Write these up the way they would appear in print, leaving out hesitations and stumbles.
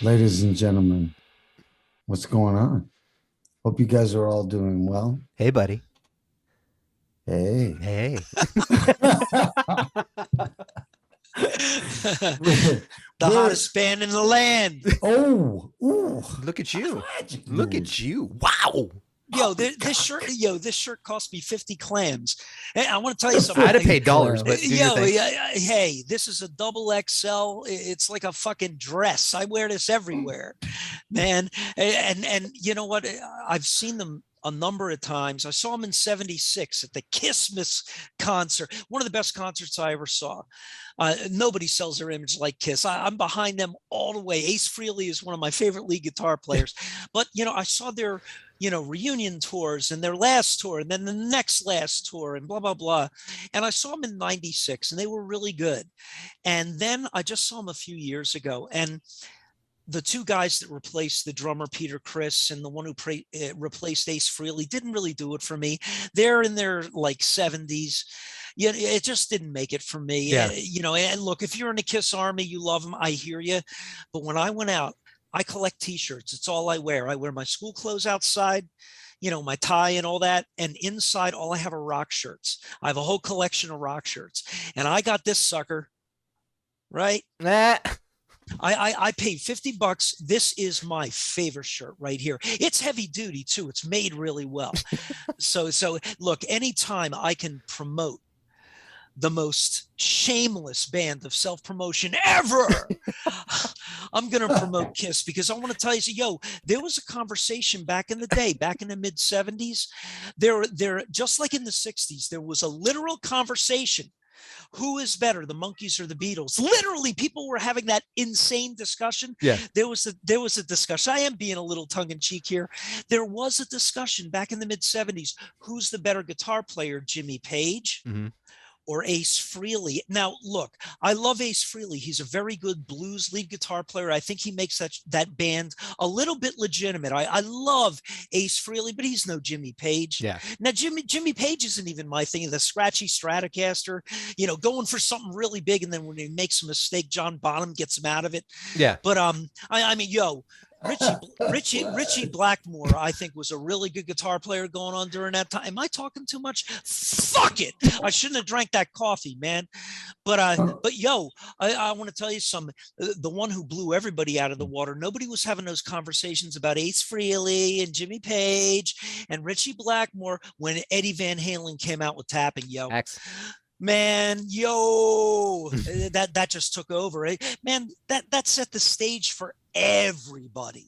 Ladies and gentlemen, what's going on? Hope you guys are all doing well. Hey, buddy. Hey. Hey. The hottest band in the land. Oh, ooh. Look at you. Magic Look move. at you. Wow. This shirt cost me 50 clams. And I want to tell you something. I'd have paid dollars, but do your thing. Hey, this is a double XL. It's like a fucking dress. I wear this everywhere, man. And you know what? I've seen them a number of times. I saw them in '76 at the Kissmas concert, one of the best concerts I ever saw. Nobody sells their image like Kiss. I'm behind them all the way. Ace Frehley is one of my favorite lead guitar players. But, I saw their, reunion tours and their last tour and then the next last tour and blah, blah, blah. And I saw them in '96 and they were really good. And then I just saw them a few years ago. And the two guys that replaced the drummer, Peter Criss, and the one who replaced Ace Frehley didn't really do it for me. They're in their like 70s. Yeah, it just didn't make it for me. Yeah. And look, if you're in the Kiss Army, you love them. I hear you. But when I went out, I collect T-shirts. It's all I wear. I wear my school clothes outside, my tie and all that. And inside, all I have are rock shirts. I have a whole collection of rock shirts. And I got this sucker, right? I paid $50. This is my favorite shirt right here. It's heavy duty too. It's made really well. So look, anytime I can promote the most shameless band of self-promotion ever, I'm going to promote Kiss, because I want to tell you, there was a conversation back in the day, back in the mid 70s, there, just like in the 60s, there was a literal conversation. Who is better, the Monkees or the Beatles? Literally, people were having that insane discussion. Yeah. There was a discussion. I am being a little tongue-in-cheek here. There was a discussion back in the mid-70s. Who's the better guitar player, Jimmy Page or Ace Frehley? Now, look, I love Ace Frehley. He's a very good blues lead guitar player. I think he makes that band a little bit legitimate. I love Ace Frehley, but he's no Jimmy Page. Yeah. Now, Jimmy Page isn't even my thing. The scratchy Stratocaster, going for something really big, and then when he makes a mistake, John Bonham gets him out of it. Yeah. But Richie Blackmore, I think, was a really good guitar player going on during that time. Am I talking too much? Fuck it. I shouldn't have drank that coffee, man. But I want to tell you something. The one who blew everybody out of the water, nobody was having those conversations about Ace Frehley and Jimmy Page and Richie Blackmore when Eddie Van Halen came out with Tapping, Man, that just took over. Man, that set the stage for everybody.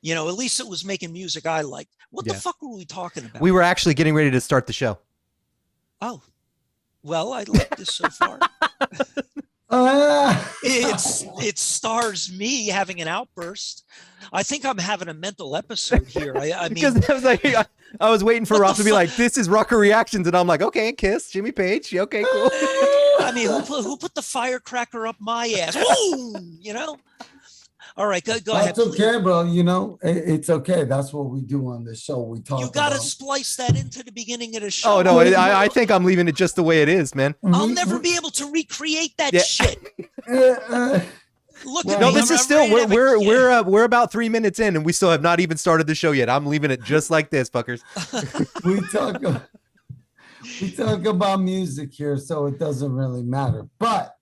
At least it was making music I liked. What the fuck were we talking about? We were actually getting ready to start the show. Oh, well, I like this so far. It stars me having an outburst. I think I'm having a mental episode here. I mean, because I was like, I was waiting for Ross to be like, "This is Rucker Reactions," and I'm like, "Okay, Kiss, Jimmy Page, okay, cool." I mean, who put the firecracker up my ass? Woo! All right, go ahead. That's okay, bro. It's okay. That's what we do on this show. We talk. You got to splice that into the beginning of the show. Oh no, I think I'm leaving it just the way it is, man. I'll never be able to recreate that shit. Look at no, me. this is still we're about 3 minutes in, and we still have not even started the show yet. I'm leaving it just like this, fuckers. we talk about music here, so it doesn't really matter. But,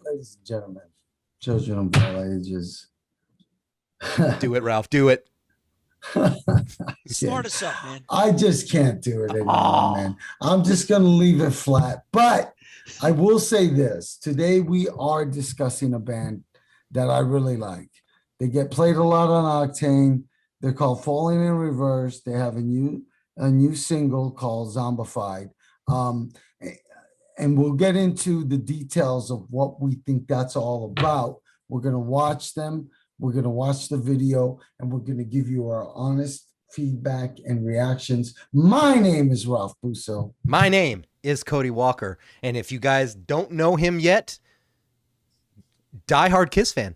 ladies and gentlemen, children of all ages, do it, Ralph. Do it. Start us up, man. I just can't do it anymore, man. I'm just gonna leave it flat. But I will say this: today we are discussing a band that I really like. They get played a lot on Octane. They're called Falling in Reverse. They have a new single called Zombified. And we'll get into the details of what we think that's all about. We're gonna watch them. We're going to watch the video, and we're going to give you our honest feedback and reactions. My name is Ralph Busso. My name is Cody Walker. And if you guys don't know him yet, diehard Kiss fan.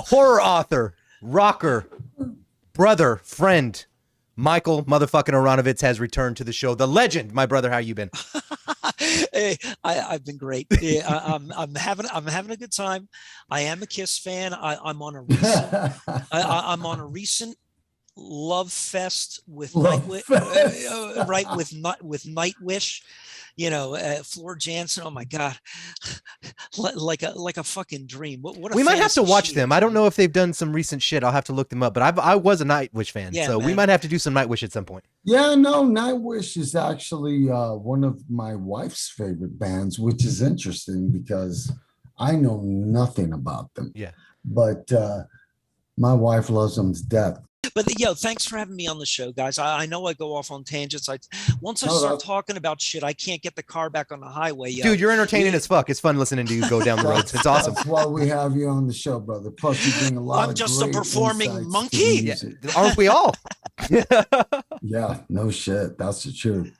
Horror author, rocker, brother, friend, Michael motherfucking Aronovitz has returned to the show. The legend, my brother, how you been? I've been great. Yeah, I'm having a good time. I am a Kiss fan. I'm on a recent I'm on a recent love fest with Love fest. right with Nightwish. Floor Jansen. Oh my God, like a fucking dream. What a We might have to fantasy watch she them. is, I don't man. know if they've done some recent shit. I'll have to look them up. But I was a Nightwish fan, Yeah, so we man. might have to do some Nightwish at some point. Yeah, no, Nightwish is actually one of my wife's favorite bands, which is interesting because I know nothing about them. Yeah. But my wife loves them to death. But thanks for having me on the show, guys. I know I go off on tangents. Once I No, start that- talking about shit, I can't get the car back on the highway. Dude, you're entertaining as fuck. It's fun listening to you go down the roads. It's awesome. That's why we have you on the show, brother. Plus, you bring a lot I'm of just a great performing insights to the monkey. Yeah. music. Aren't we all? Yeah, no shit. That's the truth.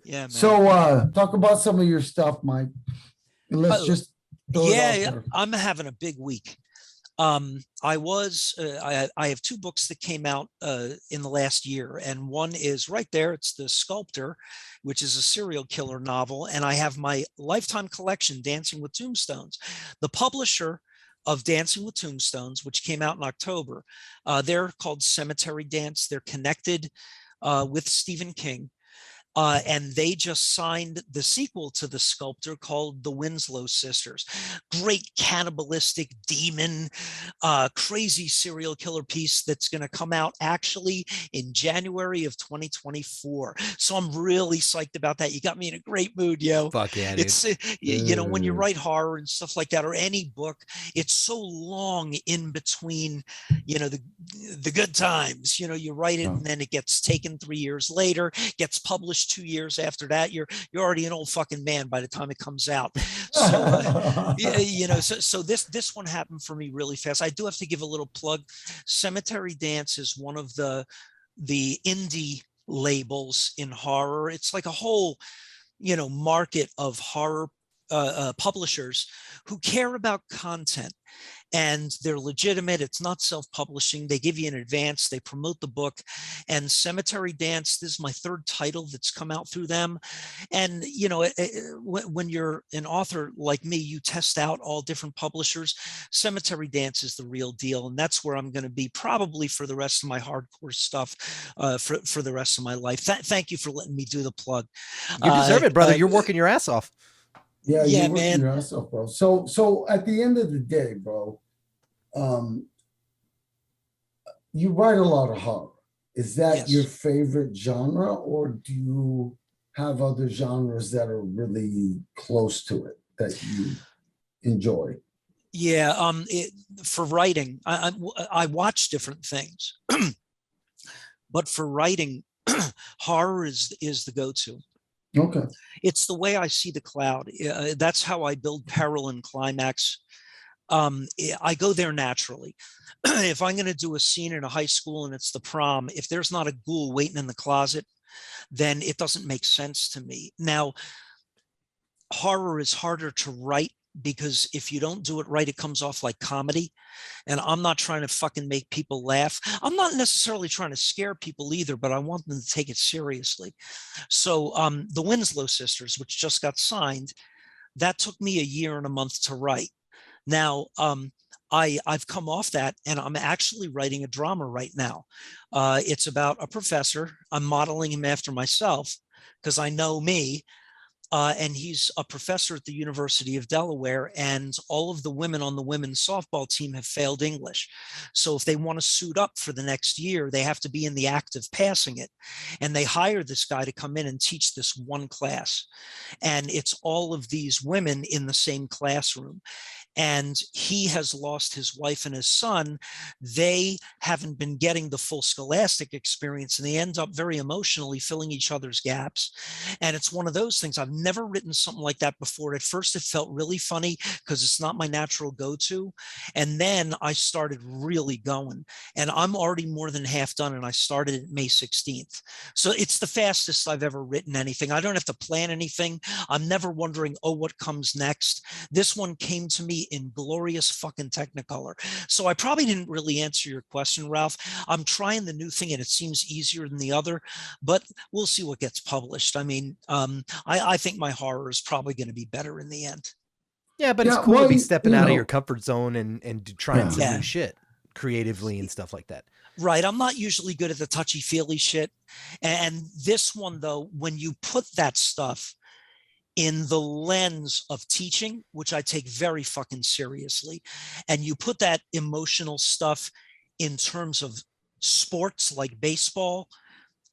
Yeah, man. So talk about some of your stuff, Mike. And let's just throw it out there. I'm having a big week. I have two books that came out in the last year, and one is right there. It's The Sculptor, which is a serial killer novel, and I have my lifetime collection, Dancing with Tombstones. The publisher of Dancing with Tombstones, which came out in October, they're called Cemetery Dance. They're connected with Stephen King. And they just signed the sequel to The Sculptor called The Winslow Sisters. Great cannibalistic demon, crazy serial killer piece that's going to come out actually in January of 2024. So I'm really psyched about that. You got me in a great mood, yo. Fuck yeah, dude. It's, when you write horror and stuff like that, or any book, it's so long in between, the good times, you write it and then it gets taken 3 years later, gets published 2 years after that. You're already an old fucking man by the time it comes out. So so this one happened for me really fast. I do have to give a little plug. Cemetery Dance is one of the indie labels in horror. It's like a whole market of horror publishers who care about content, and they're legitimate. It's not self-publishing. They give you an advance. They promote the book. And Cemetery Dance, this is my third title that's come out through them. And when you're an author like me, you test out all different publishers. Cemetery Dance is the real deal, and that's where I'm going to be probably for the rest of my hardcore stuff for the rest of my life. Thank you for letting me do the plug. You deserve it, brother. You're working your ass off. Yeah, yeah, you're working man. your ass off, bro. So at the end of the day, bro, you write a lot of horror. Is that Yes. your favorite genre, or do you have other genres that are really close to it that you enjoy? Yeah, for writing, I watch different things, but for writing, horror is the go-to. Okay. It's the way I see the cloud. That's how I build peril and climax. I go there naturally. If I'm going to do a scene in a high school and it's the prom, if there's not a ghoul waiting in the closet, then it doesn't make sense to me. Now, horror is harder to write because if you don't do it right, it comes off like comedy. And I'm not trying to fucking make people laugh. I'm not necessarily trying to scare people either, but I want them to take it seriously. So the Winslow Sisters, which just got signed, that took me a year and a month to write. Now, I've come off that, and I'm actually writing a drama right now. It's about a professor. I'm modeling him after myself because I know me. And he's a professor at the University of Delaware, and all of the women on the women's softball team have failed English. So if they want to suit up for the next year, they have to be in the act of passing it. And they hire this guy to come in and teach this one class. And it's all of these women in the same classroom. And he has lost his wife and his son. They haven't been getting the full scholastic experience, and they end up very emotionally filling each other's gaps. And it's one of those things. I've never written something like that before. At first, it felt really funny because it's not my natural go-to. And then I started really going, and I'm already more than half done, and I started it May 16th. So it's the fastest I've ever written anything. I don't have to plan anything. I'm never wondering, oh, what comes next? This one came to me me in glorious fucking Technicolor. So I probably didn't really answer your question, Ralph. I'm trying the new thing and it seems easier than the other, but we'll see what gets published. I mean, I think my horror is probably going to be better in the end. Yeah, but it's Yeah, cool well, to be stepping you out of know. your comfort zone and trying some Yeah. new shit creatively and stuff like that. Right. I'm not usually good at the touchy-feely shit. And this one, though, when you put that stuff in the lens of teaching, which I take very fucking seriously, and you put that emotional stuff in terms of sports like baseball,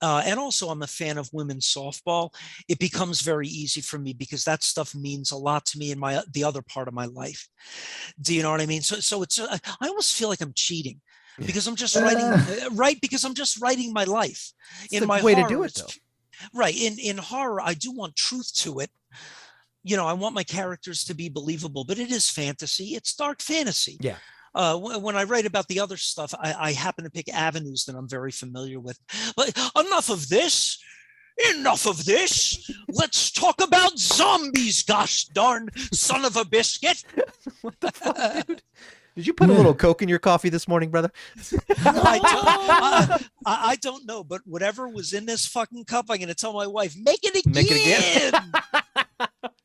and also I'm a fan of women's softball, it becomes very easy for me because that stuff means a lot to me in the other part of my life. Do you know what I mean? So it's I almost feel like I'm cheating because I'm just writing because I'm just writing my life. It's In the my way to horror, do it, though. right. In horror, I do want truth to it. You know, I want my characters to be believable, but it is fantasy. It's dark fantasy. Yeah. When I write about the other stuff, I happen to pick avenues that I'm very familiar with. But enough of this. Enough of this. Let's talk about zombies, gosh darn son of a biscuit. What the fuck, dude? Did you put a little Coke in your coffee this morning, brother? I don't know, but whatever was in this fucking cup, I'm going to tell my wife, make it again. Make it again.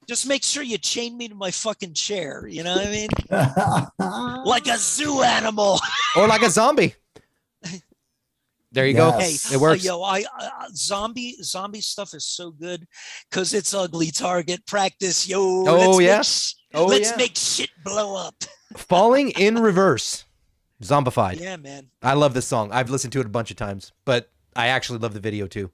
Just make sure you chain me to my fucking chair. You know what I mean? Like a zoo animal. Or like a zombie. There you Yes. go. It works. Zombie stuff is so good because it's ugly target practice. Yo. Oh, yeah. Let's make shit blow up. Falling in Reverse. Zombified. Yeah, man. I love this song. I've listened to it a bunch of times, but I actually love the video too.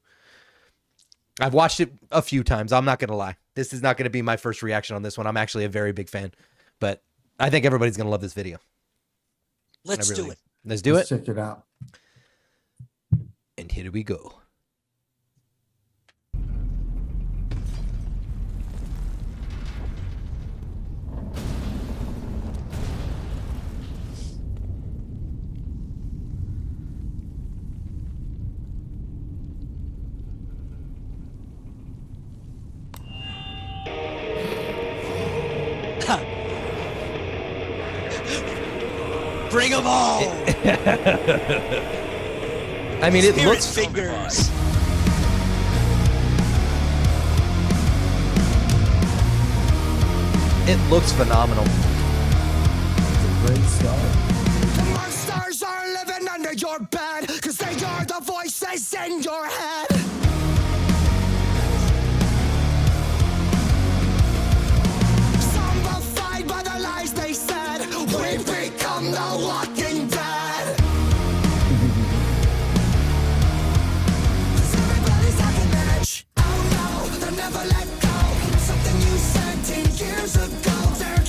I've watched it a few times. I'm not going to lie. This is not going to be my first reaction on this one. I'm actually a very big fan, but I think everybody's going to love this video. Let's do it. Let's do Let's it. check it out. And here we go. Bring them all. I mean, it Spirit looks fingers. phenomenal. It's a great start. The monsters are living under your bed, cause they are the voices in your head. Zombified by the lies they said, we become the walking dead. Cause everybody's on an edge. Oh no, they'll never let go. Something you said 10 years ago. They're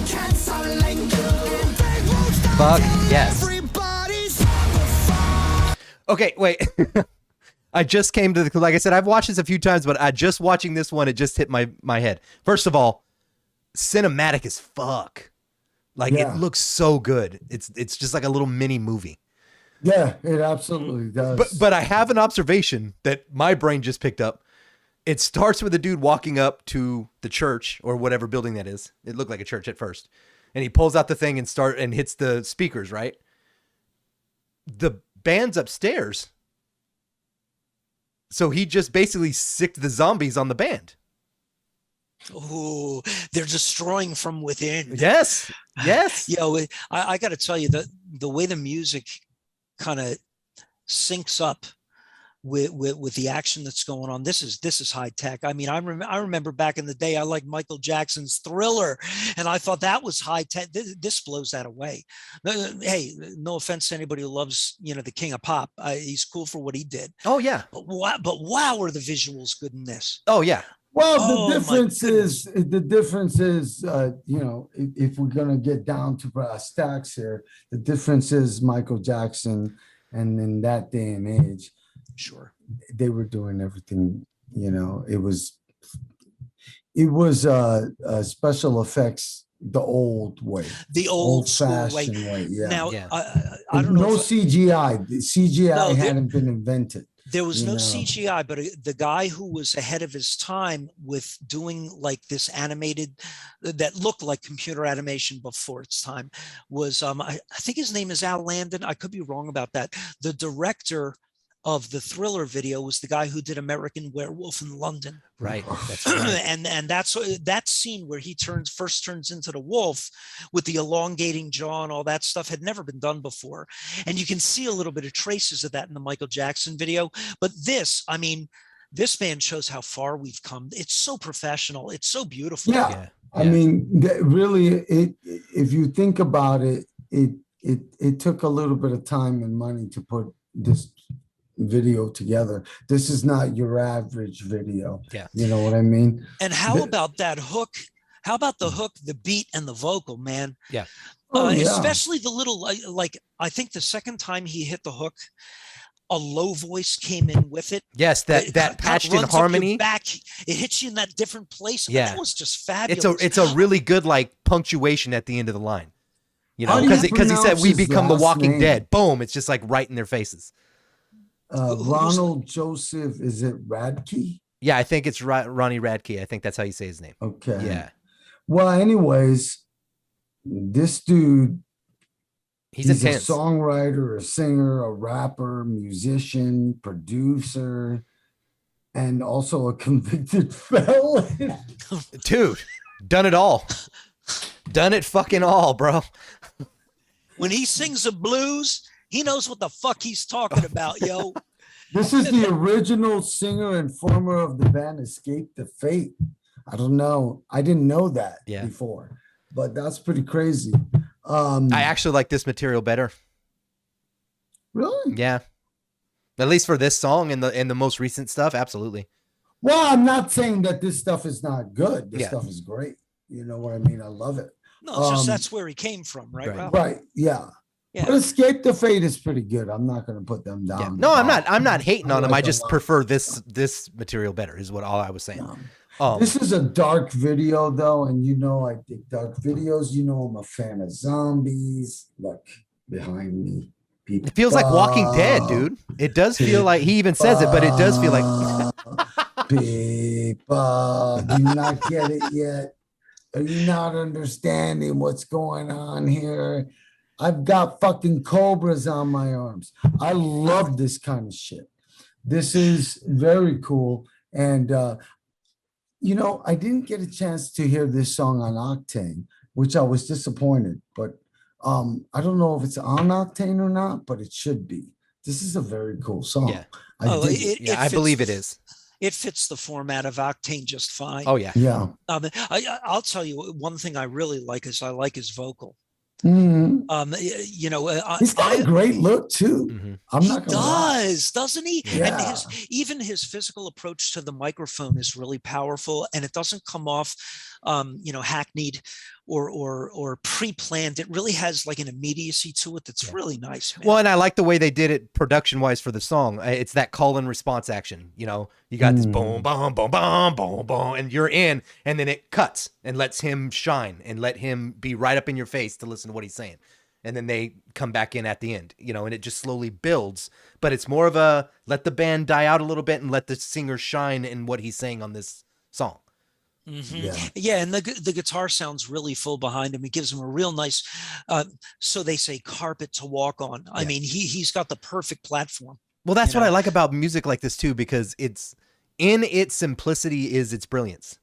canceling you. And they won't stop Fuck till yes. everybody's zombified. Okay, wait. I just came to the, like I said, I've watched this a few times, but just watching this one, it just hit my head. First of all, cinematic as fuck. Like Yeah. it looks so good. It's just like a little mini movie. Yeah, it absolutely does. But I have an observation that my brain just picked up. It starts with a dude walking up to the church or whatever building that is. It looked like a church at first. And he pulls out the thing and hits the speakers, right? The band's upstairs. So he just basically sicked the zombies on the band. Oh, they're destroying from within. Yes. Yes. Yo, I got to tell you that the way the music kind of syncs up with the action that's going on, this is high tech. I mean, I remember back in the day, I liked Michael Jackson's Thriller, and I thought that was high tech. This blows that away. Hey, no offense to anybody who loves, the King of Pop. He's cool for what he did. Oh yeah. But wow, are the visuals good in this? Oh yeah. Well, Oh, the my difference is, if we're gonna get down to brass tacks here, the difference is Michael Jackson, and in that day and age, Sure. they were doing everything. It was special effects the old way, The old school way. fashioned way. Yeah. Now, Yeah. I don't know. No CGI. The CGI No, hadn't been invented. There was You no know. CGI, but the guy who was ahead of his time with doing like this animated that looked like computer animation before its time was I think his name is Al Landon. I could be wrong about that. The director of the Thriller video was the guy who did American Werewolf in London. Right. That's right. And that's that scene where he first turns into the wolf with the elongating jaw and all that stuff had never been done before. And you can see a little bit of traces of that in the Michael Jackson video. But this, I mean, this band shows how far we've come. It's so professional. It's so beautiful. Yeah. I mean, really, if you think about it, it took a little bit of time and money to put this video together. This is not your average video. Yeah. You know what I mean? And how about that hook? How about the hook, the beat, and the vocal, man? Yeah. Especially the little, like, I think the second time he hit the hook, a low voice came in with it. Yes, that patched in harmony. Back, it hits you in that different place. Yeah. That was just fabulous. It's a really good like punctuation at the end of the line. You know, How do you because he said pronounce we his become the last Walking name? Dead. Boom! It's just like right in their faces. Ronald Joseph, is it Radke? Yeah, I think it's Ronnie Radke. I think that's how you say his name. Okay. Yeah. Well, anyways, this dude, He's a intense. songwriter, a singer, a rapper, musician, producer, and also a convicted felon. Dude, done it all. Done it fucking all, bro. When he sings the blues, he knows what the fuck he's talking about, yo. This is the original singer and former of the band Escape the Fate. I don't know. I didn't know that before, but that's pretty crazy. I actually like this material better. Really? Yeah. At least for this song and the most recent stuff, absolutely. Well, I'm not saying that this stuff is not good. This Yeah. stuff is great. You know what I mean? I love it. No, it's just that's where he came from, right, Rob? Right. Yeah. Yeah. But Escape the Fate is pretty good. I'm not going to put them down. Yeah. No, I'm not hating on them. I like just a lot. prefer this material better is what all I was saying. This is a dark video though, and you know I dig dark videos. You know I'm a fan of zombies. Look behind me. People. It feels like Walking Dead, dude. It does feel like, he even says it, but it does feel like people. Do you not get it yet? Are you not understanding what's going on here? I've got fucking cobras on my arms. I love this kind of shit. This is very cool. And, you know, I didn't get a chance to hear this song on Octane, which I was disappointed. But I don't know if it's on Octane or not, but it should be. This is a very cool song. Yeah. I I believe it is. It fits the format of Octane just fine. Oh, yeah. Yeah. I'll tell you one thing I really like is I like his vocal. Mhm. You know, He's got a great look too. Mhm. I'm not gonna lie. doesn't he? Yeah. And even his physical approach to the microphone is really powerful, and it doesn't come off, you know, hackneyed or pre-planned. It really has like an immediacy to it that's really nice, man. Well, and I like the way they did it production-wise for the song. It's that call and response action. You know, you got this boom, boom, boom, boom, boom, boom, and you're in, and then it cuts and lets him shine and let him be right up in your face to listen to what he's saying. And then they come back in at the end, you know, and it just slowly builds. But it's more of a let the band die out a little bit and let the singer shine in what he's saying on this song. Yeah, and the guitar sounds really full behind him. It gives him a real nice, so they say, carpet to walk on. I mean, he's got the perfect platform. Well, that's what I like about music like this too, because it's in its simplicity is its brilliance.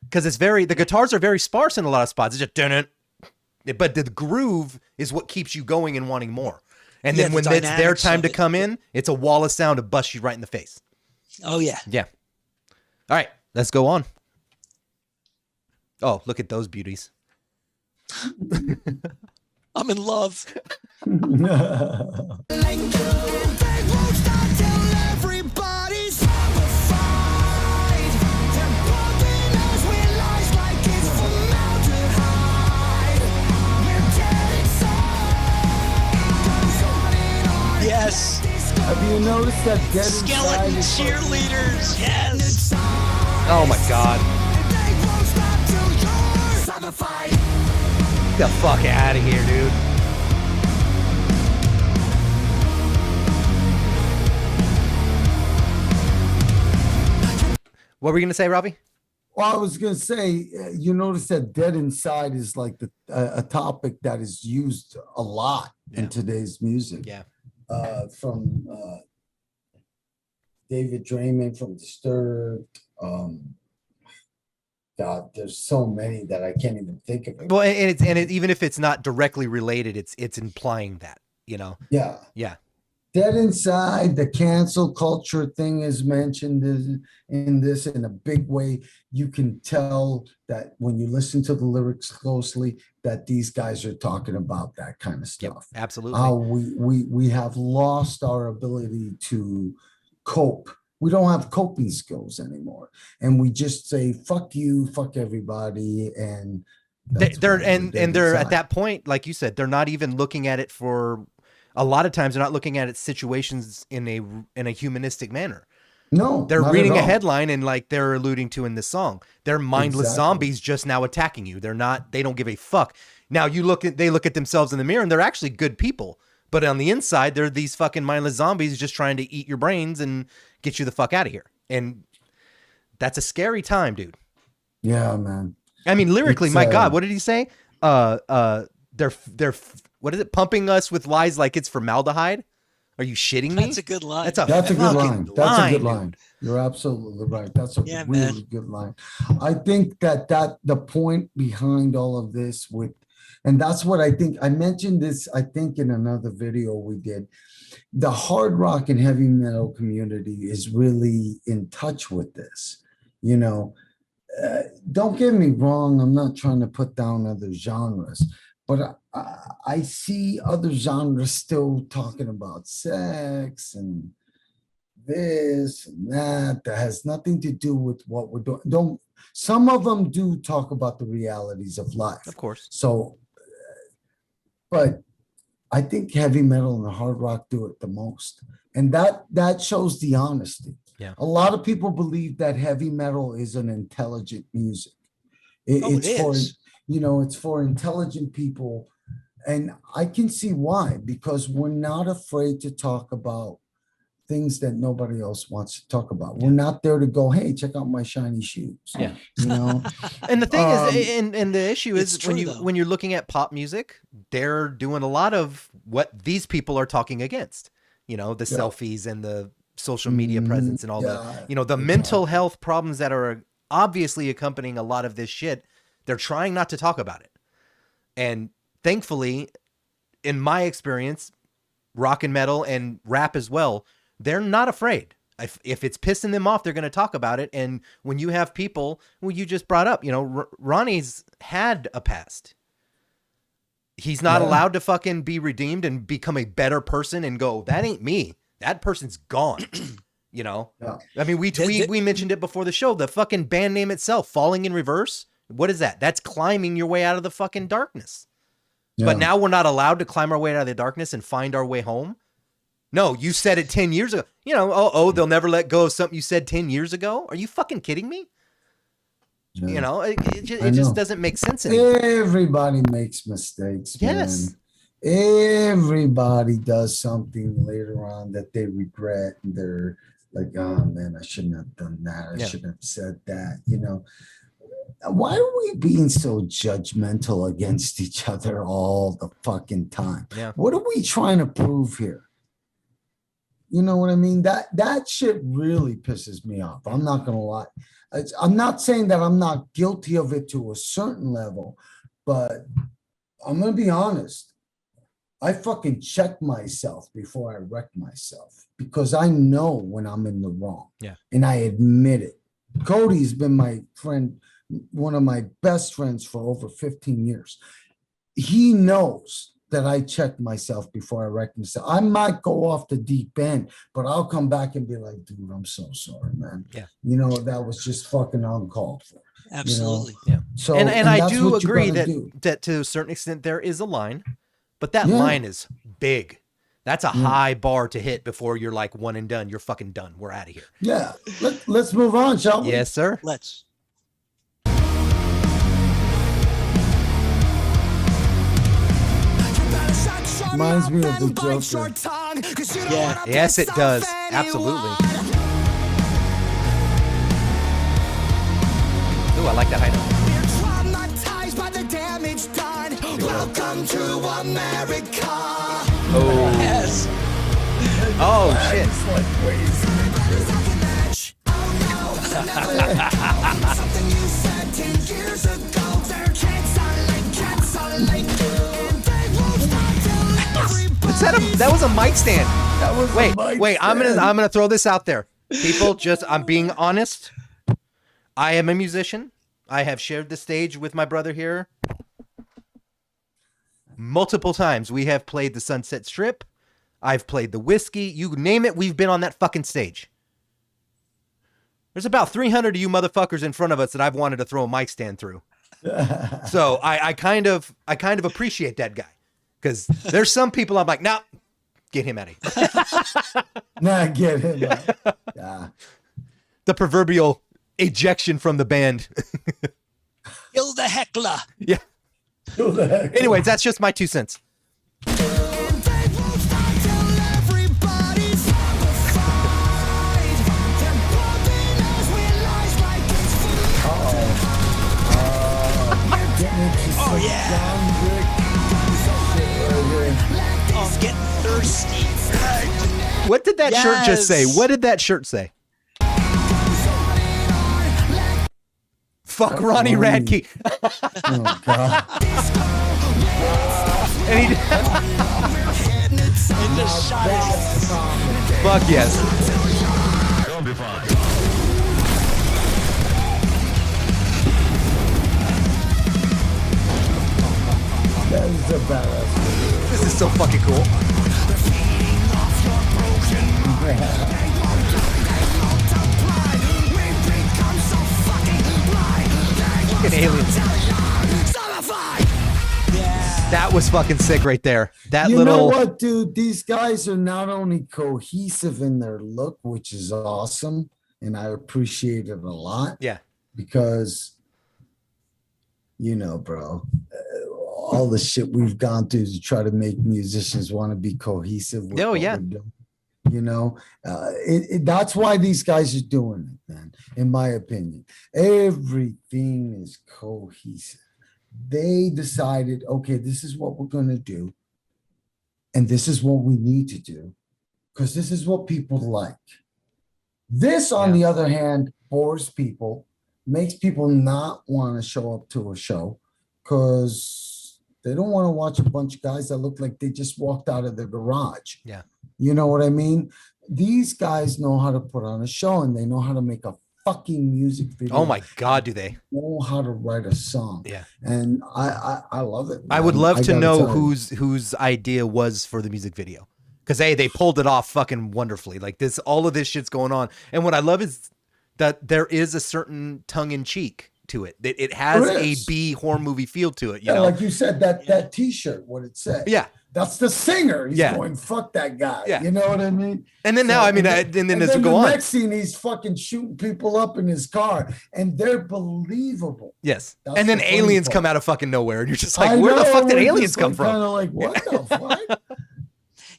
Because the guitars are very sparse in a lot of spots. It's just dun but the groove is what keeps you going and wanting more. And then when it's their time to come in, it's a wall of sound to bust you right in the face. Oh yeah. Yeah. All right, let's go on. Oh, look at those beauties. I'm in love. Yes. Have you noticed that dead Skeleton inside is cheerleaders. Yes. Oh my God. Get the fuck out of here, dude. What were you gonna say, Robbie? Well, I was gonna say, you notice that "Dead Inside" is like a topic that is used a lot in today's music. Yeah. From David Draymond from Disturbed. God, there's so many that I can't even think of. Well, and even if it's not directly related, it's implying that, you know. Yeah. Yeah. Dead Inside, the cancel culture thing is mentioned in this in a big way. You can tell that when you listen to the lyrics closely, that these guys are talking about that kind of stuff. Yep, absolutely. How we have lost our ability to cope. We don't have coping skills anymore, and we just say "fuck you," "fuck everybody," and they're at that point, like you said, they're not even looking at it for. A lot of times they're not looking at it situations in a humanistic manner. No, they're reading a headline and like they're alluding to in this song, they're mindless zombies just now attacking you. They don't give a fuck. Now they look at themselves in the mirror and they're actually good people, but on the inside, they're these fucking mindless zombies just trying to eat your brains and get you the fuck out of here. And that's a scary time, dude. Yeah, man. I mean, lyrically, my God, what did he say? They're what is it? Pumping us with lies like it's formaldehyde? Are you shitting me? That's a good line. That's a good line. That's a good line. You're absolutely right. That's a really good line. I think that the point behind all of this and that's what I think. I mentioned this, I think, in another video we did. The hard rock and heavy metal community is really in touch with this. You know, don't get me wrong. I'm not trying to put down other genres. But I see other genres still talking about sex and this and that has nothing to do with what we're doing. Some of them do talk about the realities of life, of course. So, but I think heavy metal and hard rock do it the most, and that shows the honesty. Yeah, a lot of people believe that heavy metal is an intelligent music. It's for intelligent people. And I can see why, because we're not afraid to talk about things that nobody else wants to talk about. We're not there to go, hey, check out my shiny shoes. Yeah. You know? And the thing is, and the issue is when you're looking at pop music, they're doing a lot of what these people are talking against, you know, the selfies and the social media presence and all the mental health problems that are obviously accompanying a lot of this shit. They're trying not to talk about it. And thankfully, in my experience, rock and metal and rap as well, they're not afraid. If it's pissing them off, they're going to talk about it. And when you have people, you just brought up, you know, Ronnie's had a past. He's not allowed to fucking be redeemed and become a better person and go, that ain't me. That person's gone. You know? Yeah. I mean, we mentioned it before the show, the fucking band name itself, Falling in Reverse. What is that? That's climbing your way out of the fucking darkness. Yeah. But now we're not allowed to climb our way out of the darkness and find our way home. No, you said it 10 years ago. You know, they'll never let go of something you said 10 years ago. Are you fucking kidding me? Yeah. You know, it just doesn't make sense anymore. Everybody makes mistakes. Yes. Man. Everybody does something later on that they regret. And they're like, oh man, I shouldn't have done that. I shouldn't have said that, you know. Why are we being so judgmental against each other all the fucking time? Yeah. What are we trying to prove here? You know what I mean? That shit really pisses me off. I'm not going to lie. I'm not saying that I'm not guilty of it to a certain level, but I'm going to be honest. I fucking check myself before I wreck myself because I know when I'm in the wrong. Yeah. And I admit it. Cody's been my friend, one of my best friends for over 15 years. He knows that I check myself before I wreck myself. I might go off the deep end, but I'll come back and be like, dude, I'm so sorry, man. Yeah. You know, that was just fucking uncalled for. Absolutely. You know? Yeah. So, and I do agree that to a certain extent there is a line, but that line is big. That's a high bar to hit before you're like one and done. You're fucking done. We're out of here. Yeah. Let's move on, shall we? Yes, sir. Let's. Reminds me of the Joker. Yeah. Yes, it does. Absolutely. Ooh, I like that high note. We're traumatized by the damage done. Welcome to America. Oh. Yes. Oh shit. Something you said 10 years ago. They're canceling you. And they won't stop till everybody. That was a mic stand. That was a Wait, mic I'm stand. gonna throw this out there. People, I'm being honest. I am a musician. I have shared the stage with my brother here multiple times. We have played the Sunset Strip. I've played the Whiskey. You name it, we've been on that fucking stage. There's about 300 of you motherfuckers in front of us that I've wanted to throw a mic stand through. So I kind of appreciate that guy, because there's some people I'm like, nah, get him out of here. Nah, get him. Yeah. The proverbial ejection from the band. Kill the heckler. Yeah. Who the heck? Anyways, that's just my 2 cents. And they won't stop till everybody's zombified. They're bumping us with lies like it's Oh, yeah. Oh, I'm getting thirsty. What did that shirt just say? Yes. What did that shirt say? Fuck Ronnie Ronnie. Radke. Oh, God. And he And just shot his fuck yes. That is a badass. This is so fucking cool. Fucking aliens. That was fucking sick right there. That You little know what, dude? These guys are not only cohesive in their look, which is awesome, and I appreciate it a lot. Yeah. Because, you know, bro, all the shit we've gone through to try to make musicians want to be cohesive. With Oh, what yeah. we're doing. You know, that's why these guys are doing it, man. In my opinion, everything is cohesive. They decided, okay, this is what we're going to do. And this is what we need to do, because this is what people like. This, on the other hand, bores people, makes people not want to show up to a show, because they don't want to watch a bunch of guys that look like they just walked out of their garage. Yeah. You know what I mean? These guys know how to put on a show, and they know how to make a fucking music video. Oh my God, do they? Know how to write a song. Yeah. And I love it. I would man. love I to gotta know tell you. whose idea was for the music video. Because they pulled it off fucking wonderfully. Like this, all of this shit's going on. And what I love is that there is a certain tongue in cheek to it. It has There a is. B horror movie feel to it. You Yeah, know? like you said, that T-shirt, what it said. Yeah. That's the singer. He's Yeah. going, fuck that guy. Yeah. You know what I mean? And then now, So- I mean, and then as we go the on. next scene, he's fucking shooting people up in his car, and they're believable. Yes. That's And then the funny aliens part. come out of fucking nowhere. And you're just like, where the fuck did aliens come from? Kind of like, what the fuck?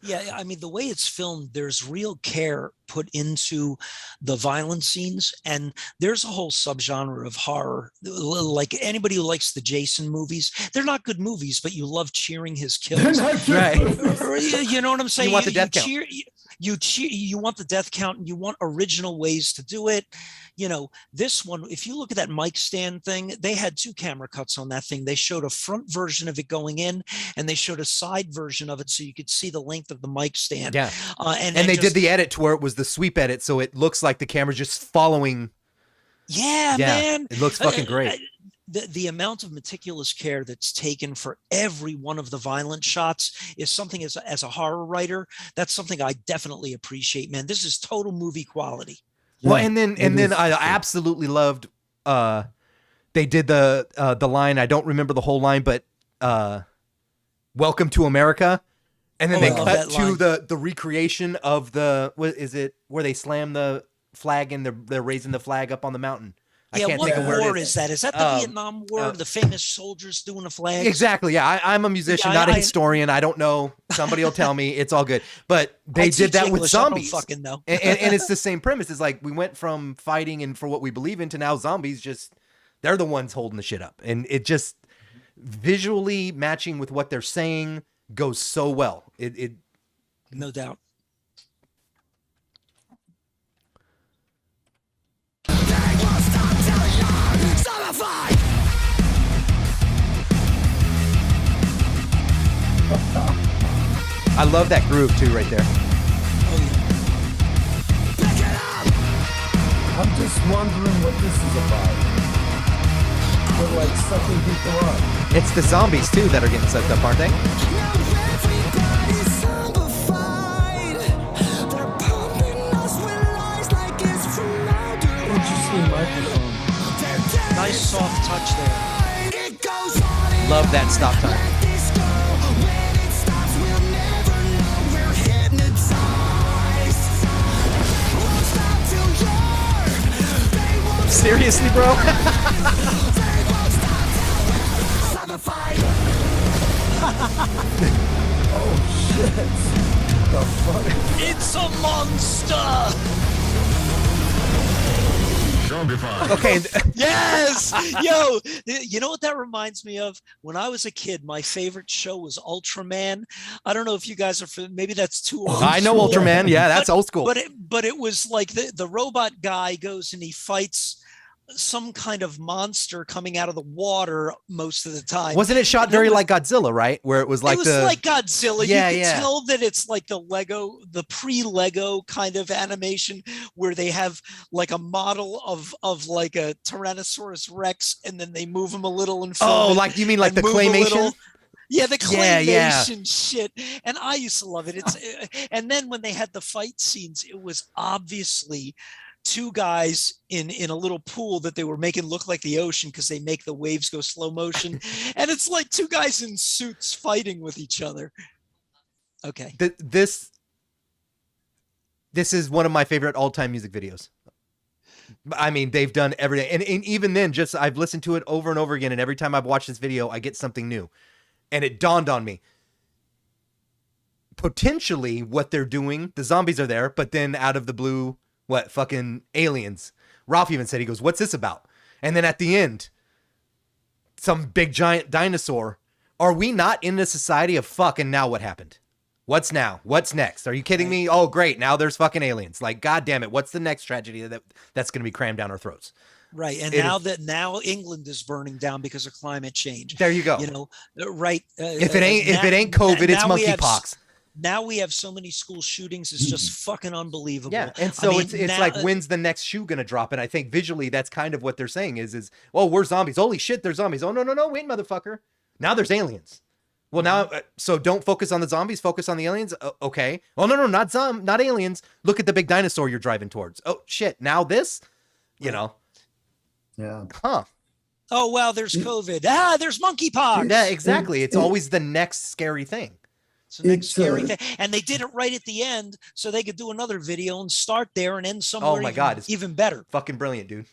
Yeah, I mean, the way it's filmed, there's real care put into the violent scenes, and there's a whole subgenre of horror. Like anybody who likes the Jason movies, they're not good movies, but you love cheering his They're kills. not good Right. movies. You know what I'm saying? want the death count. You want the death count, and you want original ways to do it. You know, this one, if you look at that mic stand thing, they had 2 camera cuts on that thing. They showed a front version of it going in, and they showed a side version of it so you could see the length of the mic stand. Yeah. And And they just- did the edit to where it was the sweep edit. So it looks like the camera's just following. Yeah, Yeah, man. it looks fucking great. The amount of meticulous care that's taken for every one of the violent shots is something, as a horror writer, that's something I definitely appreciate, man. This is total movie quality. Well, Yeah, and then it is I true. absolutely loved they did the line, I don't remember the whole line, but welcome to America. And then Oh, they I love cut that to line. the recreation of what is it where they slam the flag and they're raising the flag up on the mountain. I Yeah, can't what think of where war it is that? Is that the Vietnam War? The famous soldiers doing the flags? Exactly. Yeah, I'm a musician, Yeah, not a I- historian. I don't know. Somebody will tell me. It's all good. But they I did teach that with English, I don't zombies. fucking know. And it's the same premise. It's like we went from fighting and for what we believe in to now zombies just They're the ones holding the shit up. And it just visually matching with what they're saying goes so well. It No doubt. Zombified. I love that groove too right there. Oh yeah. Pick it up. I'm just wondering what this is about. They're like sucking people up. It's the zombies too that are getting sucked up, aren't they? Now everybody's zombified. They're pumping us with lies like it's formaldehyde. Interesting microphone. They're dead Nice soft touch there. inside. It goes on and Love that stop time. let this go. When it stops, we'll never know. We're hypnotized. Won't stop till you're. They won't Seriously, bro? They won't stop till we're zombified. Oh shit. The fuck? It's a monster. Okay. Yes. Yo, you know what that reminds me of? When I was a kid, my favorite show was Ultraman. I don't know if you guys are maybe that's too old. I know school. Ultraman. Yeah, that's old school. But it was like the robot guy goes and he fights some kind of monster coming out of the water most of the time. Wasn't it shot And it very was- like Godzilla, right? Where it was like it was the like Godzilla. Yeah, You can yeah. tell that it's like the pre-Lego kind of animation where they have like a model of like a Tyrannosaurus Rex, and then they move him a little and film Oh, it like you mean like and the move a claymation? little. Yeah, the Yeah, yeah. claymation shit, and I used to love it. And then when they had the fight scenes, it was obviously two guys in a little pool that they were making look like the ocean because they make the waves go slow motion, and it's like two guys in suits fighting with each other. Okay, This is one of my favorite all-time music videos. I mean, they've done everything, and even then, just I've listened to it over and over again, and every time I've watched this video, I get something new, and it dawned on me. Potentially, what they're doing, the zombies are there, but then out of the blue, what fucking aliens? Ralph even said, he goes, "What's this about?" And then at the end, some big giant dinosaur. Are we not in a society of fuck? And now what happened? What's now? What's next? Are you kidding me? Oh, great. Now there's fucking aliens. Like, God damn it. What's the next tragedy that's going to be crammed down our throats? right. And It now England is burning down because of climate change. There you go. You know, right? if it ain't COVID, it's monkeypox. Now we have so many school shootings. It's just fucking unbelievable. Yeah. And I so mean, it's now- like, when's the next shoe going to drop? And I think visually that's kind of what they're saying is, well, we're zombies. Holy shit, there's zombies. Oh, no. Wait, motherfucker. Now there's aliens. Well, now, so don't focus on the zombies, focus on the aliens. Okay. Oh, no, not aliens. Look at the big dinosaur you're driving towards. Oh, shit. Now this, you know, Yeah. huh. Oh, wow, there's COVID. There's monkeypox. Yeah, exactly. It's always the next scary thing. It's the next It's, scary thing. And they did it right at the end so they could do another video and start there and end somewhere Oh my God, it's- even better. Fucking brilliant, dude.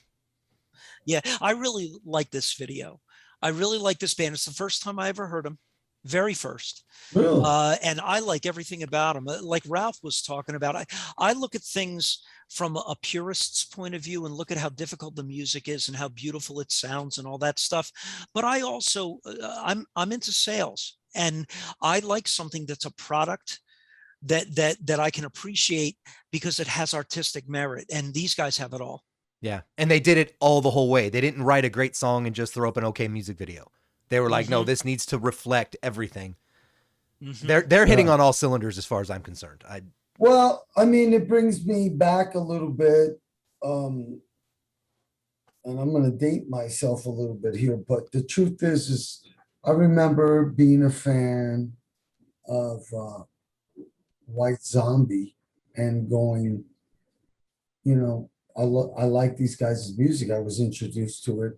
Yeah, I really like this video. I really like this band. It's the first time I ever heard them. Very first. Really? And I like everything about them. Like Ralph was talking about, I look at things from a purist's point of view and look at how difficult the music is and how beautiful it sounds and all that stuff. But I also, I'm into sales, and I like something that's a product that I can appreciate because it has artistic merit. And these guys have it all. Yeah. And they did it all the whole way. They didn't write a great song and just throw up an okay music video. They were like, no, this needs to reflect everything. Mhm. They're hitting Yeah. on all cylinders as far as I'm concerned. Well, I mean, it brings me back a little bit. And I'm going to date myself a little bit here, but the truth is I remember being a fan of White Zombie and going, you know, I like these guys' music. I was introduced to it.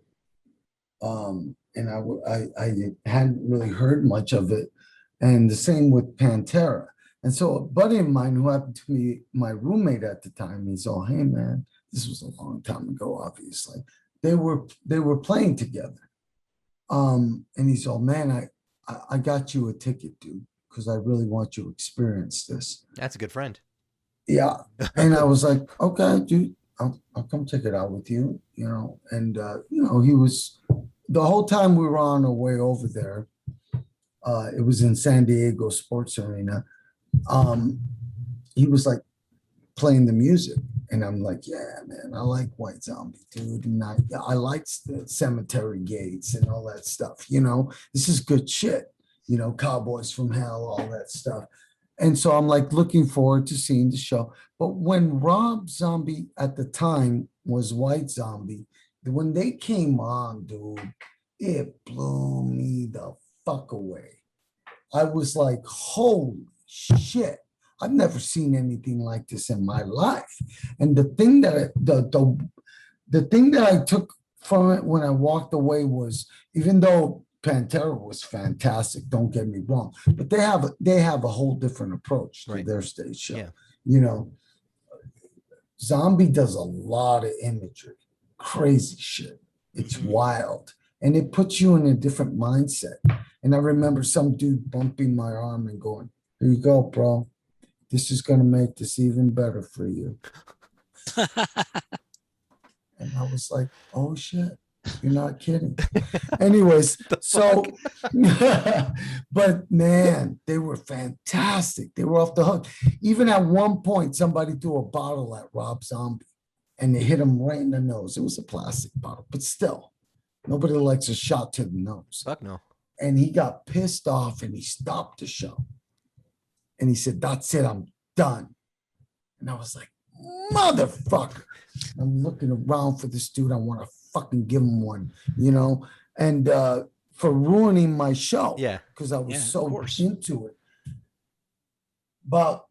And I hadn't really heard much of it. And the same with Pantera. And so a buddy of mine who happened to be my roommate at the time, he's all, hey man, this was a long time ago, obviously. They were playing together. And he's all, man, I got you a ticket, dude, because I really want you to experience this. That's a good friend. Yeah. And I was like, okay, dude, I'll come check it out with you, you know. And he was the whole time we were on our way over there. It was in San Diego Sports Arena. He was like playing the music, and I'm like, yeah, man, I like White Zombie, dude, and I like the Cemetery Gates and all that stuff. This is good shit. Cowboys from Hell, all that stuff. And so I'm like looking forward to seeing the show. But when Rob Zombie at the time was White Zombie, when they came on, dude, it blew me the fuck away. I was like, holy shit. I've never seen anything like this in my life. And the thing that the thing that I took from it when I walked away was, even though Pantera was fantastic, don't get me wrong, but they have a whole different approach to their stage show. Yeah. Zombie does a lot of imagery, crazy shit. It's wild, and it puts you in a different mindset. And I remember some dude bumping my arm and going, "Here you go, bro. This is gonna make this even better for you." And I was like, "Oh shit. You're not kidding." Anyways, so, but man, they were fantastic. They were off the hook. Even at one point, somebody threw a bottle at Rob Zombie and they hit him right in the nose. It was a plastic bottle, but still, nobody likes a shot to the nose. Fuck no. And he got pissed off and he stopped the show. And he said, "That's it, I'm done." And I was like, motherfucker. I'm looking around for this dude. I want to fucking give him one, and for ruining my show. Yeah. Because I was so into it. About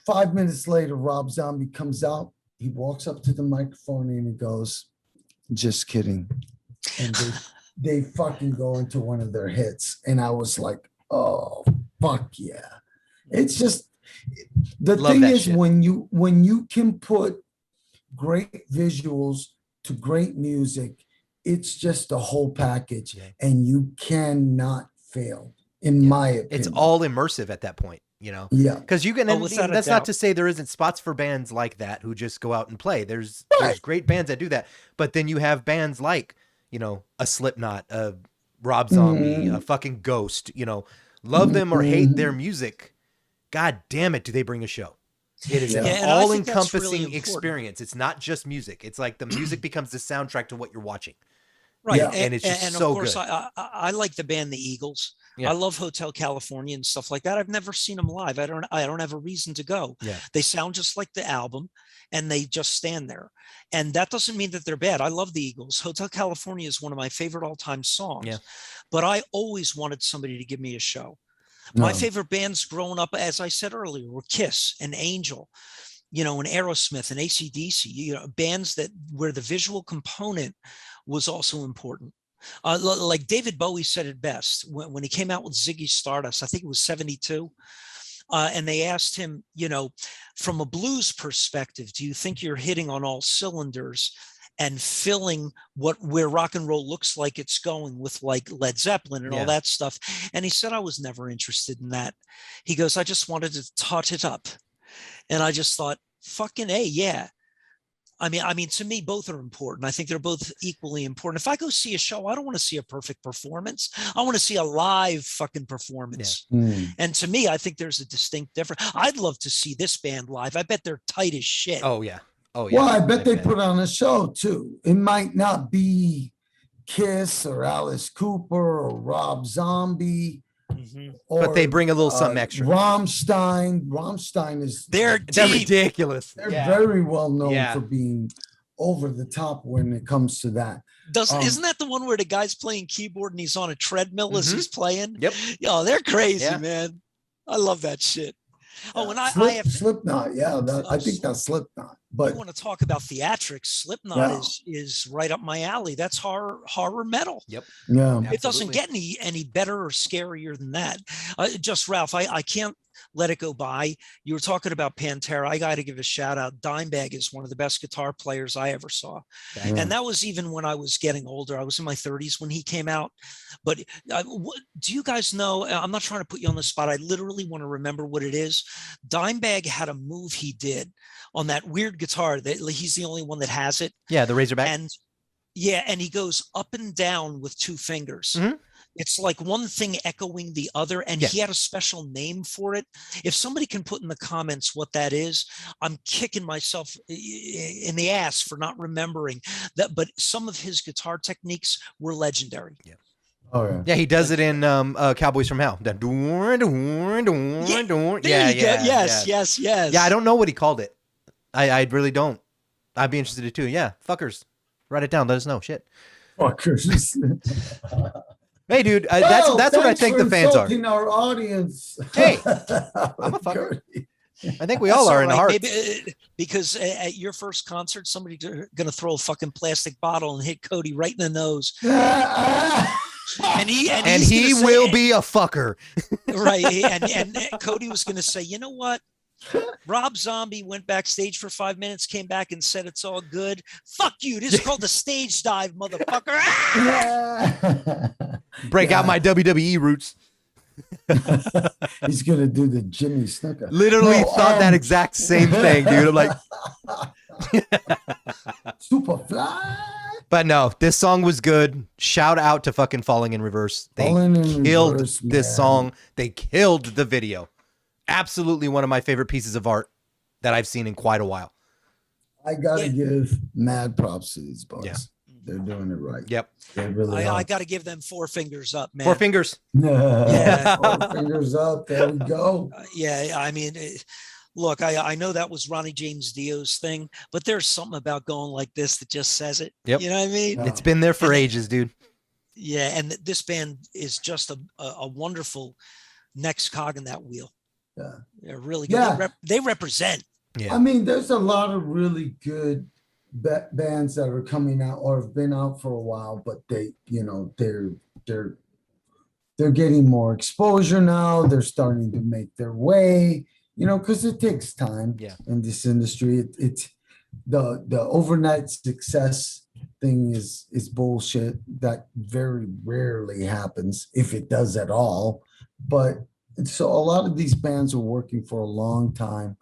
5 minutes later, Rob Zombie comes out. He walks up to the microphone and he goes, "Just kidding." And they fucking go into one of their hits. And I was like, oh, fuck yeah. It's just, the Love thing that is, shit. when you can put great visuals to great music, it's just a whole package, and you cannot fail, in my opinion. It's all immersive at that point, Yeah. Because you can. without a That's doubt. not to say there isn't spots for bands like that who just go out and play. There's great bands that do that, but then you have bands like a Slipknot, a Rob Zombie, a fucking Ghost. Love them or hate their music. God damn it, do they bring a show? It is an and I think that's all-encompassing really important. experience. It's not just music. It's like the music becomes the soundtrack to what you're watching. Right. Yeah. And it's just and so of course, good. I like the band The Eagles. Yeah. I love Hotel California and stuff like that. I've never seen them live. I don't have a reason to go. Yeah. They sound just like the album, and they just stand there. And that doesn't mean that they're bad. I love The Eagles. Hotel California is one of my favorite all-time songs. Yeah. But I always wanted somebody to give me a show. My favorite bands growing up, as I said earlier, were Kiss and Angel, and Aerosmith and AC/DC, bands where the visual component was also important. Like David Bowie said it best when he came out with Ziggy Stardust. I think it was 72. And they asked him, from a blues perspective, do you think you're hitting on all cylinders and filling where rock and roll looks like it's going with like Led Zeppelin and all that stuff? And he said, I was never interested in that. He goes, I just wanted to tot it up. And I just thought, fucking A, yeah. I mean, to me, both are important. I think they're both equally important. If I go see a show, I don't want to see a perfect performance. I want to see a live fucking performance. And to me, I think there's a distinct difference. I'd love to see this band live. I bet they're tight as shit. Oh yeah. Oh yeah. Well, I bet they put on a show too. It might not be Kiss or Alice Cooper or Rob Zombie. But they bring a little something extra. Rammstein is They're ridiculous. They're very well known for being over the top when it comes to that. Isn't that the one where the guy's playing keyboard and he's on a treadmill as he's playing? Yep. They're crazy, man. I love that shit. Oh, and I have Slipknot. I think that's Slipknot. But you want to talk about theatrics? Slipknot is right up my alley. That's horror metal. Yep. Yeah. It doesn't get any better or scarier than that. Just Ralph, I can't let it go by. You were talking about Pantera. I got to give a shout out. Dimebag is one of the best guitar players I ever saw. And that was even when I was getting older. I was in my 30s when he came out. But do you guys know, I'm not trying to put you on the spot. I literally want to remember what it is. Dimebag had a move he did on that weird guitar. He's the only one that has it. Yeah, the Razorback. And yeah, and he goes up and down with two fingers. Mhm. It's like one thing echoing the other, and Yeah. he had a special name for it. If somebody can put in the comments what that is, I'm kicking myself in the ass for not remembering that. But some of his guitar techniques were legendary. Yeah. Oh yeah. Yeah, he does it in Cowboys from Hell. That There yeah, you go. yeah, Yes, yeah. yes, yes. Yeah, I don't know what he called it. I really don't. I'd be interested too. Yeah, fuckers, write it down. Let us know. Shit. Fuckers. Hey, dude, Well, that's what I thanks think for the fans are. insulting our audience. Hey, I'm a fucker. Cody. I think we all are in the heart. Maybe, because at your first concert, somebody's going to throw a fucking plastic bottle and hit Cody right in the nose. And he will be a fucker. Right. And Cody was going to say, you know what? Rob Zombie went backstage for 5 minutes, came back and said it's all good. Fuck you. This is called the stage dive, motherfucker. Break out my WWE roots. He's gonna do the Jimmy Snuka. Literally thought that exact same thing, dude. I'm like, Superfly. but no, this song was good. Shout out to fucking Falling in Reverse. They Falling in killed Reverse, this man. song. They killed the video. Absolutely one of my favorite pieces of art that I've seen in quite a while. I gotta Yeah. give mad props to these boys. Yeah. They're doing it right. Yep. They really I are. got to give them 4 fingers up, man. 4 fingers. Yeah. 4 fingers up. There we go. Yeah, I mean, look, I know that was Ronnie James Dio's thing, but there's something about going like this that just says it. Yep. You know what I mean? Yeah. It's been there for ages, dude. Yeah, and this band is just a wonderful next cog in that wheel. Yeah. They're really good. Yeah. They represent. Yeah. I mean, there's a lot of really good bands that are coming out or have been out for a while, but they, they're getting more exposure now. They're starting to make their way, because it takes time. Yeah. In this industry. It's the overnight success thing is bullshit. That very rarely happens, if it does at all. But so a lot of these bands are working for a long time,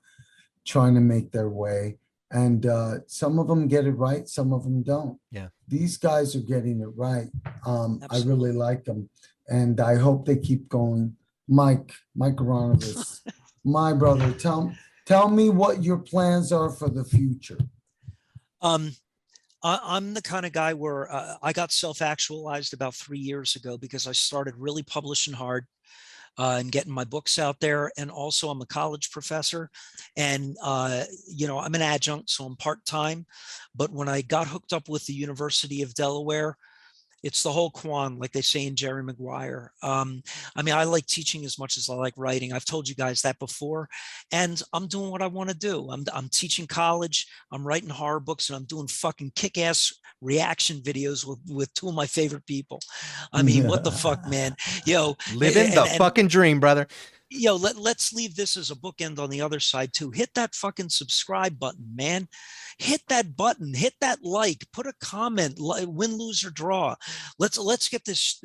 trying to make their way. And some of them get it right, some of them don't. Yeah. These guys are getting it right. I Absolutely. really like them. And I hope they keep going. Mike Aronovitz, my brother, tell me what your plans are for the future. I'm the kind of guy where I got self-actualized about 3 years ago because I started really publishing hard. And getting my books out there. And also I'm a college professor and, I'm an adjunct, so I'm part-time. But when I got hooked up with the University of Delaware, it's the whole Quan, like they say in Jerry Maguire. I mean, I like teaching as much as I like writing. I've told you guys that before, and I'm doing what I want to do. I'm teaching college, I'm writing horror books, and I'm doing fucking kick-ass reaction videos with 2 of my favorite people. I mean, what the fuck, man? Yo, Living the fucking dream, brother. Let's leave this as a bookend on the other side too. Hit that fucking subscribe button, man. Hit that button, hit that like, put a comment, win, lose, or draw. Let's get this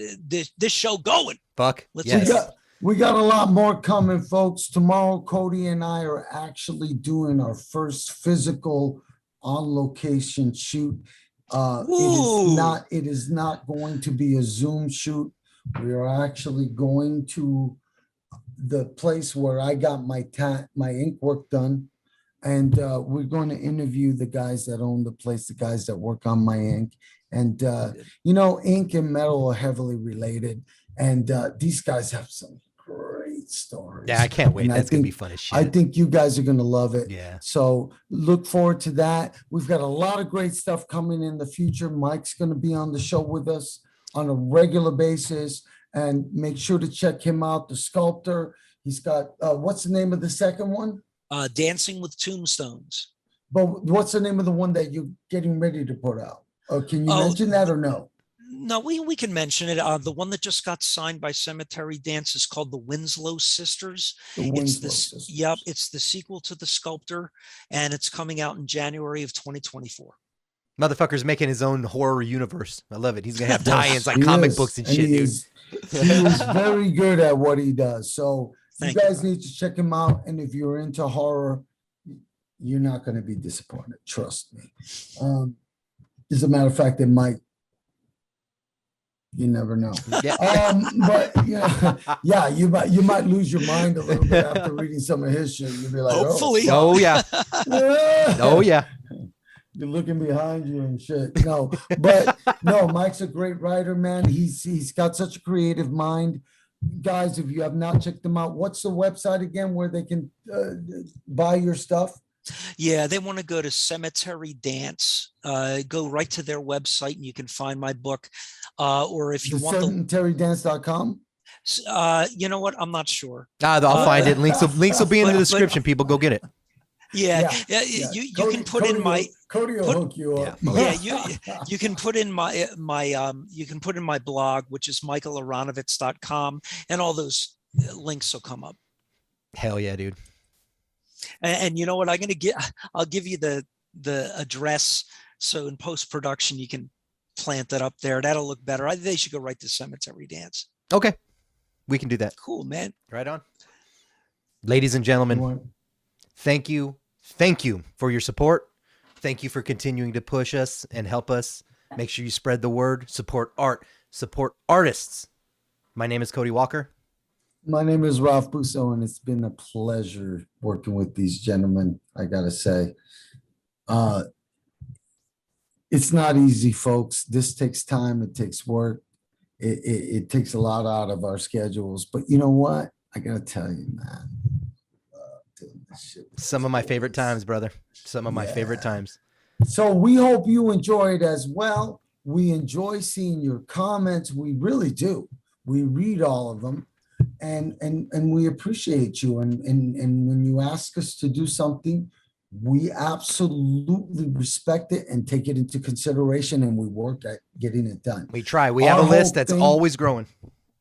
show going. Fuck. Let's Yes. We got a lot more coming, folks. Tomorrow, Cody and I are actually doing our first physical on location shoot. It is not going to be a Zoom shoot. We are actually going to the place where I got my ink work done. And we're going to interview the guys that own the place, the guys that work on my ink. And, ink and metal are heavily related. And these guys have some great stories. Yeah, I can't wait. And That's going to be fun as shit. I think you guys are going to love it. Yeah. So look forward to that. We've got a lot of great stuff coming in the future. Mike's going to be on the show with us on a regular basis. And make sure to check him out, the Sculptor. He's got, what's the name of the second one? Dancing with Tombstones. But what's the name of the one that you're getting ready to put out? Can you mention that or no? No, we can mention it. The one that just got signed by Cemetery Dance is called the Winslow Sisters. The Winslow Sisters. Yep, it's the sequel to the Sculptor, and it's coming out in January of 2024. Motherfucker's making his own horror universe. I love it. He's going to have Yes, tie-ins like he comic is. books and And shit, he dude. is very good at what he does. So Thank you you, guys bro. need to check him out. And if you're into horror, you're not going to be disappointed. Trust me. As a matter of fact, it might. You never know. Yeah. But yeah, you might lose your mind a little bit after reading some of his shit. You'll be like, Hopefully. Oh yeah. Oh yeah. You're looking behind you and shit. No, but no, Mike's a great writer, man. He's got such a creative mind. Guys, if you have not checked them out, what's the website again where they can buy your stuff? Yeah, they want to go to Cemetery Dance. Go right to their website and you can find my book. Or if you want cemeterydance.com. you know what? I'm not sure. I'll find it. Links will be in the description. People go get it. Yeah. You can put in my Cody will hook you up. yeah, you can put in my you can put in my blog, which is michaelaronovitz.com, and all those links will come up. Hell yeah, dude. And you know what? I'll give you the address. So in post-production, you can plant that up there. That'll look better. They should go right to Cemetery Dance. Okay. We can do that. Cool, man. Right on. Ladies and gentlemen, thank you. Thank you for your support. Thank you for continuing to push us and help us. Make sure you spread the word. Support art. Support artists. My name is Cody Walker. My name is Ralph Busso, and it's been a pleasure working with these gentlemen. I gotta say, it's not easy, folks. This takes time. It takes work. It takes a lot out of our schedules. But you know what? I gotta tell you, man. Doing this shit with Some of my favorite boys. times, brother. Some of my favorite times. So we hope you enjoy it as well. We enjoy seeing your comments. We really do. We read all of them. And we appreciate you. And when you ask us to do something, we absolutely respect it and take it into consideration, and we work at getting it done. We try. We have a Our list whole that's thing- always growing.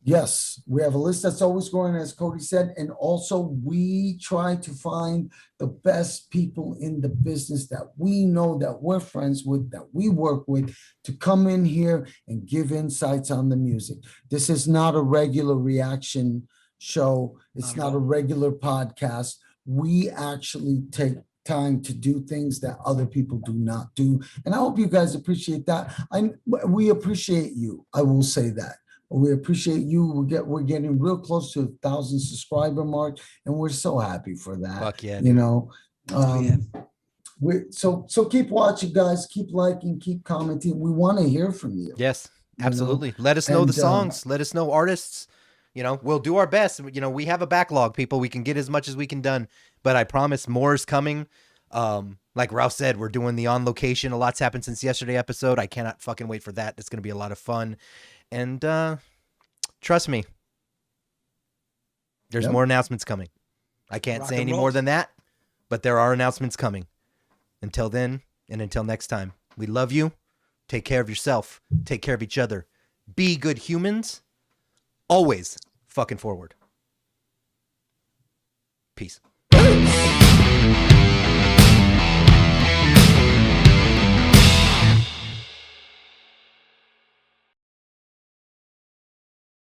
Yes, we have a list that's always growing, as Cody said, and also we try to find the best people in the business that we know, that we're friends with, that we work with, to come in here and give insights on the music. This is not a regular reaction show. It's Not at not a all. regular podcast. We actually take time to do things that other people do not do, and I hope you guys appreciate that. We appreciate you. I will say that. We appreciate you. We're getting real close to 1,000 subscriber mark, and we're so happy for that. Fuck yeah. You know, Yeah. so keep watching, guys. Keep liking, keep commenting. We want to hear from you. Yes, You know? absolutely. Let us know the And, songs. Let us know artists. You know, we'll do our best. You know, we have a backlog, people. We can get as much as we can done, but I promise more is coming. Like Ralph said, we're doing the on location. A lot's happened since yesterday episode. I cannot fucking wait for that. It's going to be a lot of fun. And trust me, there's Yep. more announcements coming. I can't Rock say and any roll. more than that, but there are announcements coming. Until then, and until next time, we love you. Take care of yourself. Take care of each other. Be good humans. Always fucking forward. Peace.